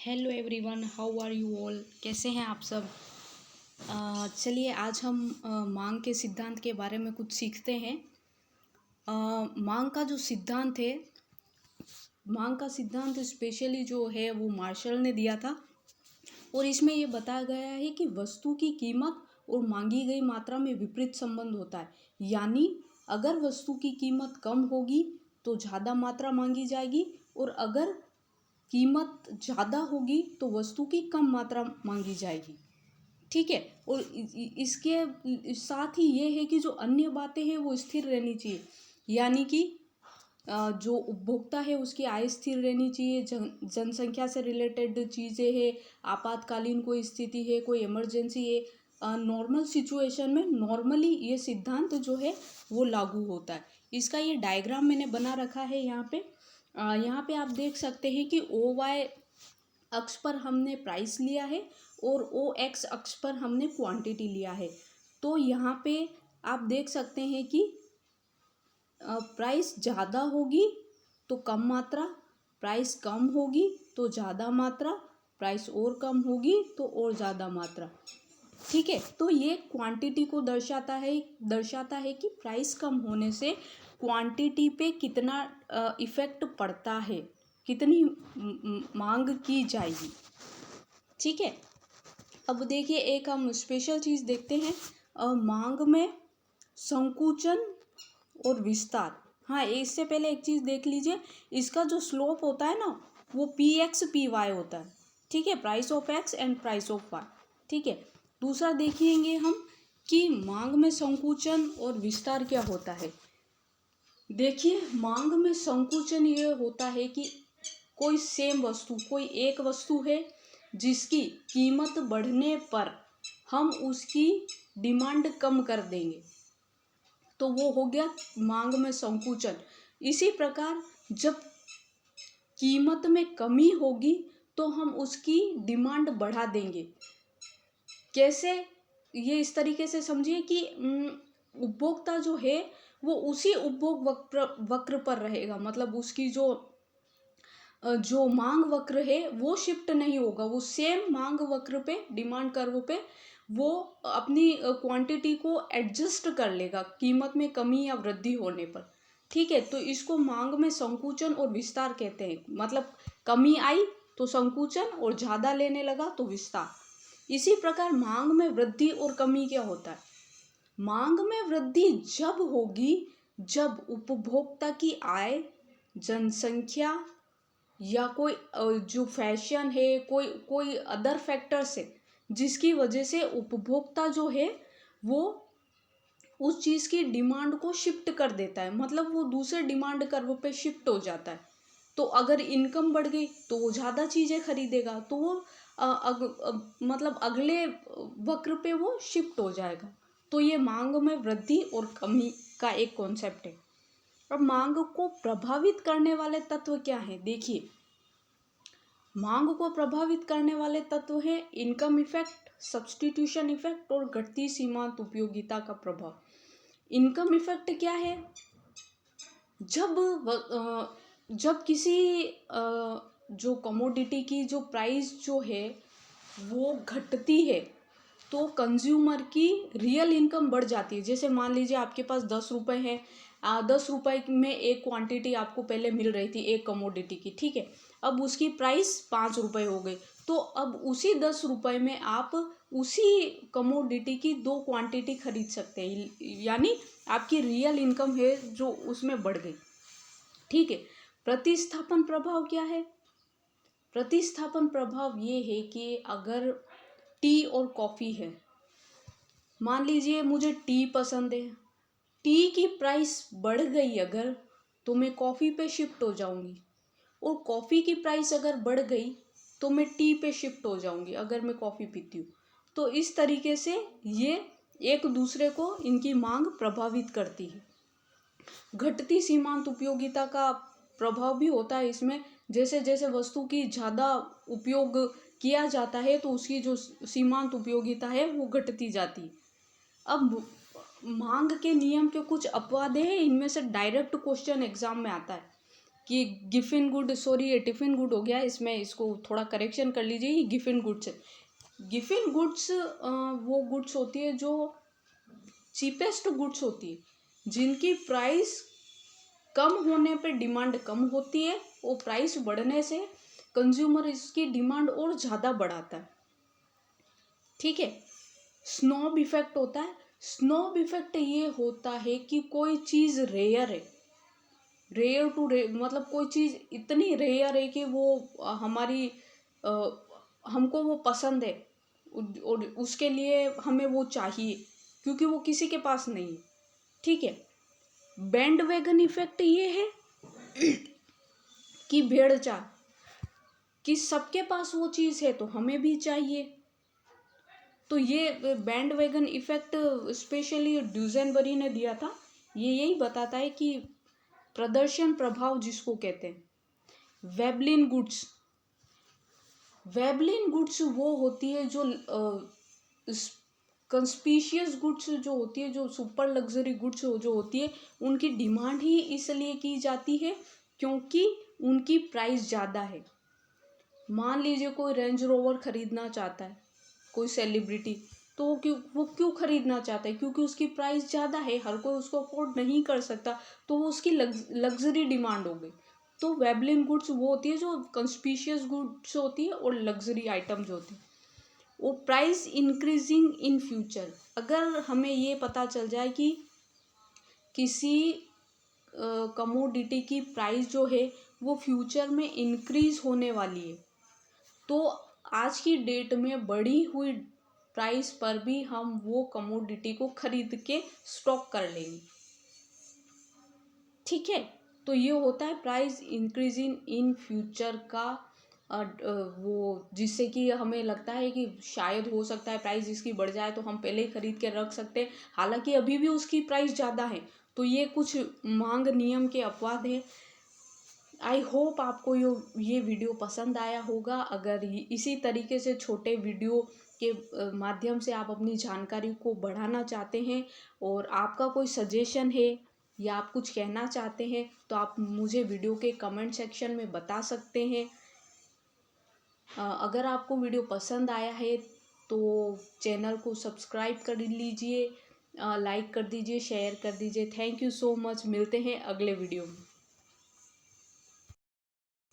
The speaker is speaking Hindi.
Hello everyone, how are you all. कैसे हैं आप सब। चलिए आज हम मांग के सिद्धांत के बारे में कुछ सीखते हैं। मांग का जो सिद्धांत है, मांग का सिद्धांत स्पेशली जो है वो मार्शल ने दिया था और इसमें ये बताया गया है कि वस्तु की कीमत और मांगी गई मात्रा में विपरीत संबंध होता है। यानी अगर वस्तु की कीमत कम होगी तो ज़्यादा मात्रा मांगी जाएगी और अगर कीमत ज़्यादा होगी तो वस्तु की कम मात्रा मांगी जाएगी। ठीक है। और इसके साथ ही ये है कि जो अन्य बातें हैं वो स्थिर रहनी चाहिए। यानी कि जो उपभोक्ता है उसकी आय स्थिर रहनी चाहिए। जनसंख्या से रिलेटेड चीज़ें हैं, आपातकालीन कोई स्थिति है, कोई इमरजेंसी है, नॉर्मल सिचुएशन में नॉर्मली ये सिद्धांत जो है वो लागू होता है। इसका ये डायग्राम मैंने बना रखा है यहाँ पे। यहाँ पे आप देख सकते हैं कि ओ वाई अक्ष पर हमने प्राइस लिया है और ओ एक्स अक्ष पर हमने क्वांटिटी लिया है। तो यहाँ पे आप देख सकते हैं कि प्राइस ज़्यादा होगी तो कम मात्रा, प्राइस कम होगी तो ज़्यादा मात्रा, प्राइस और कम होगी तो और ज़्यादा मात्रा। ठीक है। तो ये क्वांटिटी को दर्शाता है कि प्राइस कम होने से क्वांटिटी पे कितना इफ़ेक्ट पड़ता है, कितनी मांग की जाएगी। ठीक है। अब देखिए एक हम स्पेशल चीज़ देखते हैं, मांग में संकुचन और विस्तार। हाँ, इससे पहले एक चीज़ देख लीजिए, इसका जो स्लोप होता है ना वो PX PY होता है। ठीक है, price of X and price of Y. ठीक है। दूसरा देखेंगे हम कि मांग में संकुचन और विस्तार क्या होता है। देखिए मांग में संकुचन ये होता है कि कोई सेम वस्तु, कोई एक वस्तु है जिसकी कीमत बढ़ने पर हम उसकी डिमांड कम कर देंगे, तो वो हो गया मांग में संकुचन। इसी प्रकार जब कीमत में कमी होगी तो हम उसकी डिमांड बढ़ा देंगे। कैसे, ये इस तरीके से समझिए कि उपभोक्ता जो है वो उसी उपभोग वक्र पर रहेगा। मतलब उसकी जो मांग वक्र है वो शिफ्ट नहीं होगा, वो सेम मांग वक्र पे, डिमांड कर्व पे वो अपनी क्वांटिटी को एडजस्ट कर लेगा कीमत में कमी या वृद्धि होने पर। ठीक है। तो इसको मांग में संकुचन और विस्तार कहते हैं। मतलब कमी आई तो संकुचन और ज़्यादा लेने लगा तो विस्तार। इसी प्रकार मांग में वृद्धि और कमी क्या होता है। मांग में वृद्धि जब होगी जब उपभोक्ता की आय, जनसंख्या या कोई जो फैशन है, कोई अदर फैक्टर्स है जिसकी वजह से उपभोक्ता जो है वो उस चीज़ की डिमांड को शिफ्ट कर देता है। मतलब वो दूसरे डिमांड कर्व पे शिफ्ट हो जाता है। तो अगर इनकम बढ़ गई तो वो ज़्यादा चीज़ें खरीदेगा, तो वो मतलब अगले वक्र पे वो शिफ्ट हो जाएगा। तो ये मांग में वृद्धि और कमी का एक कॉन्सेप्ट है। अब मांग को प्रभावित करने वाले तत्व क्या हैं। देखिए मांग को प्रभावित करने वाले तत्व हैं इनकम इफेक्ट, सब्स्टिट्यूशन इफेक्ट और घटती सीमांत उपयोगिता का प्रभाव। इनकम इफेक्ट क्या है। जब किसी जो कमोडिटी की जो प्राइस जो है वो घटती है तो कंज्यूमर की रियल इनकम बढ़ जाती है। जैसे मान लीजिए आपके पास 10 रुपये है, 10 रुपये में एक क्वांटिटी आपको पहले मिल रही थी एक कमोडिटी की। ठीक है। अब उसकी प्राइस 5 रुपये हो गई, तो अब उसी 10 रुपये में आप उसी कमोडिटी की 2 क्वांटिटी खरीद सकते हैं। यानी आपकी रियल इनकम है जो उसमें बढ़ गई। ठीक है। प्रतिस्थापन प्रभाव क्या है। प्रतिस्थापन प्रभाव ये है कि अगर टी और कॉफ़ी है, मान लीजिए मुझे टी पसंद है, टी की प्राइस बढ़ गई अगर, तो मैं कॉफ़ी पे शिफ्ट हो जाऊंगी, और कॉफ़ी की प्राइस अगर बढ़ गई तो मैं टी पे शिफ्ट हो जाऊंगी अगर मैं कॉफ़ी पीती हूँ। तो इस तरीके से ये एक दूसरे को, इनकी मांग प्रभावित करती है। घटती सीमांत उपयोगिता का प्रभाव भी होता है इसमें। जैसे जैसे वस्तु की ज़्यादा उपयोग किया जाता है तो उसकी जो सीमांत उपयोगिता है वो घटती जाती है। अब मांग के नियम के कुछ अपवाद हैं, इनमें से डायरेक्ट क्वेश्चन एग्जाम में आता है। कि गिफिन गुड, सॉरी ये टिफिन गुड हो गया, इसमें इसको थोड़ा करेक्शन कर लीजिए, ये गिफिन गुड्स है। गिफिन गुड्स वो गुड्स होती है जो चीपेस्ट गुड्स होती है, जिनकी प्राइस कम होने पे डिमांड कम होती है और प्राइस बढ़ने से कंज्यूमर इसकी डिमांड और ज़्यादा बढ़ाता है। ठीक है। स्नोब इफेक्ट होता है। स्नोब इफेक्ट ये होता है कि कोई चीज़ रेयर है, रेयर टू रेयर, मतलब कोई चीज़ इतनी रेयर है कि वो हमारी हमको वो पसंद है और उसके लिए हमें वो चाहिए क्योंकि वो किसी के पास नहीं है। ठीक है। बैंड वैगन इफेक्ट ये है कि भेड़ चाल, कि सबके पास वो चीज़ है तो हमें भी चाहिए। तो ये बैंड वैगन इफेक्ट स्पेशली ड्यूजेनबरी ने दिया था। ये यही बताता है कि प्रदर्शन प्रभाव जिसको कहते हैं। वेबलिन गुड्स, वेबलिन गुड्स वो होती है जो कंस्पीशियस गुड्स जो होती है, जो सुपर लग्जरी गुड्स जो होती है, उनकी डिमांड ही इसलिए की जाती है क्योंकि उनकी प्राइस ज़्यादा है। मान लीजिए कोई रेंज रोवर खरीदना चाहता है, कोई सेलिब्रिटी, तो वो क्यों खरीदना चाहता है? क्योंकि उसकी प्राइस ज़्यादा है, हर कोई उसको अफोर्ड नहीं कर सकता, तो वो उसकी लग्जरी डिमांड हो गई। तो वेबलिन गुड्स वो होती है जो कंस्पीशियस गुड्स होती है और लग्जरी आइटम जो होती है। वो प्राइस इंक्रीजिंग इन फ्यूचर, अगर हमें ये पता चल जाए कि किसी कमोडिटी की प्राइस जो है वो फ्यूचर में इंक्रीज होने वाली है, तो आज की डेट में बढ़ी हुई प्राइस पर भी हम वो कमोडिटी को खरीद के स्टॉक कर लेंगे। ठीक है। तो ये होता है प्राइस इंक्रीजिंग इन फ्यूचर का वो, जिससे कि हमें लगता है कि शायद हो सकता है प्राइस इसकी बढ़ जाए तो हम पहले ही खरीद के रख सकते हैं, हालांकि अभी भी उसकी प्राइस ज़्यादा है। तो ये कुछ मांग नियम के अपवाद हैं। आई होप आपको ये वीडियो पसंद आया होगा। अगर इसी तरीके से छोटे वीडियो के माध्यम से आप अपनी जानकारी को बढ़ाना चाहते हैं और आपका कोई सजेशन है या आप कुछ कहना चाहते हैं तो आप मुझे वीडियो के कमेंट सेक्शन में बता सकते हैं। अगर आपको वीडियो पसंद आया है तो चैनल को सब्सक्राइब कर लीजिए, लाइक कर दीजिए, शेयर कर दीजिए। Thank you so much. मिलते हैं अगले वीडियो में।